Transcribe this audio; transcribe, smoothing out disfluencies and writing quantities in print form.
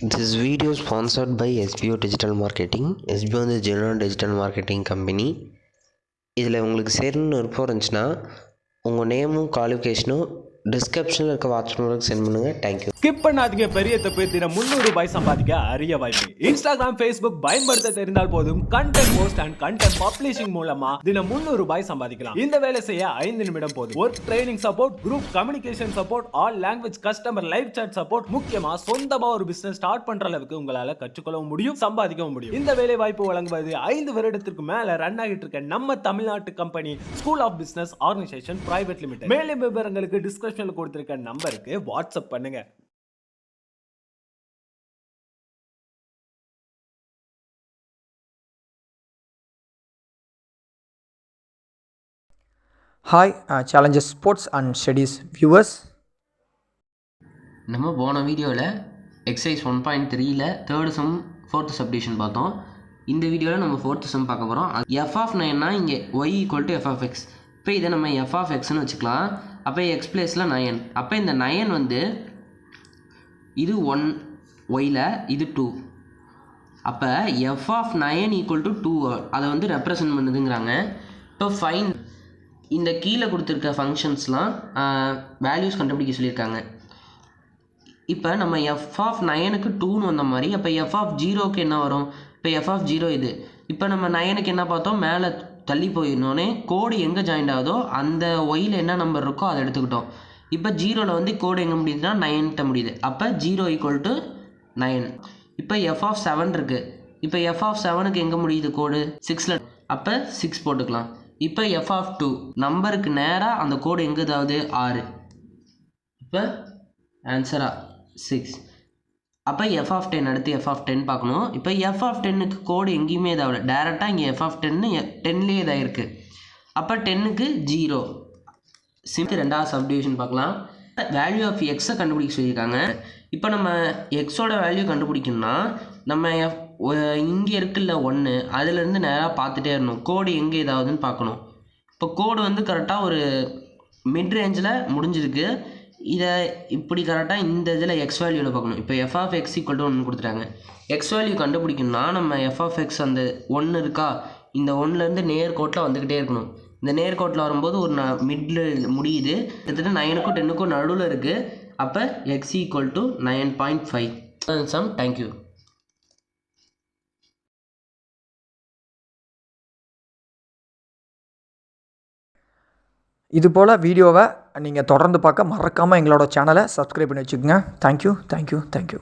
This video is sponsored by SBO Digital Marketing. SBO வந்து general digital marketing company. இதில் உங்களுக்கு சேரணும்னு விருப்பம் இருந்துச்சுன்னா உங்கள் நேமும் குவாலிஃபிகேஷனும் டிஸ்கிரிப்ஷனில் இருக்க வாட்ஸ்அப் நம்பருக்கு சென்ட் பண்ணுங்கள். தேங்க்யூ. ஸ்கிப் பண்ணாதீங்க. பெரிய தப்பு. தினம் 300 ரூபாய் சம்பாதிக்க அரிய வாய்ப்பு. இன்ஸ்டாகிராம், ஃபேஸ்புக் பயன்படுத்த தெரிந்தால் போதும் content post and content publishing மூலமா தினம் 300 ரூபாய் சம்பாதிக்கலாம். இந்த வேலை செய்ய 5 நிமிடம் போதும். Work training support, group communication support, all language customer live chat support, முக்கியமா சொந்தமா ஒரு பிசினஸ் ஸ்டார்ட் பண்ற அளவுக்கு உங்களால கற்றுக்கொள்ளவும் முடியும், சம்பாதிக்கவும் முடியும். இந்த வேலை வாய்ப்பு வழங்குவது 5 வருடத்திற்கு மேல ரன் ஆகிட்டு இருக்க நம்ம தமிழ்நாட்டு company school of business organisation private limited. மேலும் விவரங்களுக்கு டிஸ்கிரிப்ஷன்ல கொடுத்திருக்க நம்பருக்கு வாட்ஸ்அப் பண்ணுங்க. Hi, Challenges Sports and Studies viewers. நம்ம போன வீடியோவில் எக்ஸசைஸ் 1.3ல் தேர்டு சம் ஃபோர்த்து சப்டிவிஷன் பார்த்தோம். இந்த வீடியோவில் நம்ம ஃபோர்த்து சம் பார்க்க போகிறோம். எஃப் ஆஃப் 9னா இங்கே y equal to f of x. இப்போ இதை நம்ம எஃப் ஆஃப் எக்ஸ்னு வச்சுக்கலாம். அப்போ எக்ஸ் பிளேஸில் 9. அப்போ இந்த 9 வந்து இது 1 ஒயில், இது 2. அப்போ எஃப் ஆஃப் 9 ஈக்குவல் டு 2 அதை வந்து ரெப்ரசன்ட் பண்ணுதுங்கிறாங்க. இப்போ ஃபைன் இந்த கீழே கொடுத்துருக்க ஃபங்க்ஷன்ஸ்லாம் வேல்யூஸ் கண்டுபிடிக்க சொல்லியிருக்காங்க. இப்போ நம்ம எஃப் ஆஃப் 9க்கு 2ன்னு வந்த மாதிரி, அப்போ எஃப் ஆஃப் 0க்கு என்ன வரும்? இப்போ எஃப் ஆஃப் 0 இது. இப்போ நம்ம 9க்கு என்ன பார்த்தோம்? மேலே தள்ளி போயிருந்தோன்னே கோடு எங்கே ஜாயிண்ட் ஆகுதோ அந்த ஒயில் என்ன நம்பர் இருக்கோ அதை எடுத்துக்கிட்டோம். இப்போ 0ல் வந்து கோடு எங்கே முடியுதுன்னா 9ட்ட முடியுது. அப்போ 0 ஈக்குவல் டு 9. இப்போ எஃப் ஆஃப் 7 இருக்குது. இப்போ எஃப் ஆஃப் 7க்கு எங்கே முடியுது கோடு? 6ல். அப்போ 6 போட்டுக்கலாம். இப்போ எஃப் ஆஃப் 2 நம்பருக்கு நேராக அந்த கோடு எங்கே ஏதாவது 6. இப்போ ஆன்சரா 6. அப்போ எஃப் ஆஃப் 10 அடுத்து எஃப் ஆஃப் 10 பார்க்கணும். இப்போ எஃப் ஆஃப் 10க்கு கோடு எங்கேயுமே இதாகல, டேரெக்டாக இங்கே எஃப் ஆஃப் 10லேயே இதாகிருக்கு. அப்போ 10க்கு 0. சிம்பிள். ரெண்டாவது சப்டிவிஷன் பார்க்கலாம். வேல்யூ ஆஃப் எக்ஸை கண்டுபிடிக்க சொல்லியிருக்காங்க. இப்போ நம்ம எக்ஸோட வேல்யூ கண்டுபிடிக்கணும்னா நம்ம இங்கே இருக்குல்ல 1, அதுலேருந்து நேராக பார்த்துட்டே இருக்கணும். கோடு எங்கே ஏதாவதுன்னு பார்க்கணும். இப்போ கோடு வந்து கரெக்டாக ஒரு மிட் ரேஞ்சில் முடிஞ்சிருக்கு. இதை இப்படி கரெக்டாக இந்த இதில் எக்ஸ் வேல்யூவில் பார்க்கணும். இப்போ f of x equal to 1 கொடுத்துட்டாங்க. எக்ஸ் வேல்யூ கண்டுபிடிக்கணும்னா நம்ம எஃப் ஆஃப் எக்ஸ் அந்த 1 இருக்கா, இந்த 1லேருந்து நேர்கோட்டில் வந்துக்கிட்டே இருக்கணும். இந்த நேர்கோட்டில் வரும்போது ஒரு மிட்ல முடியுது. கிட்டத்தட்ட 9க்கும் 10க்கும் நடுவில் இருக்குது. அப்போ எக்ஸ் ஈக்குவல் டு 9.5. சம். தேங்க்யூ. இது போல் வீடியோவை நீங்கள் தொடர்ந்து பார்க்க மறக்காமல் எங்களோட சேனலை சப்ஸ்கிரைப் பண்ணி வச்சுக்கோங்க. தேங்க்யூ.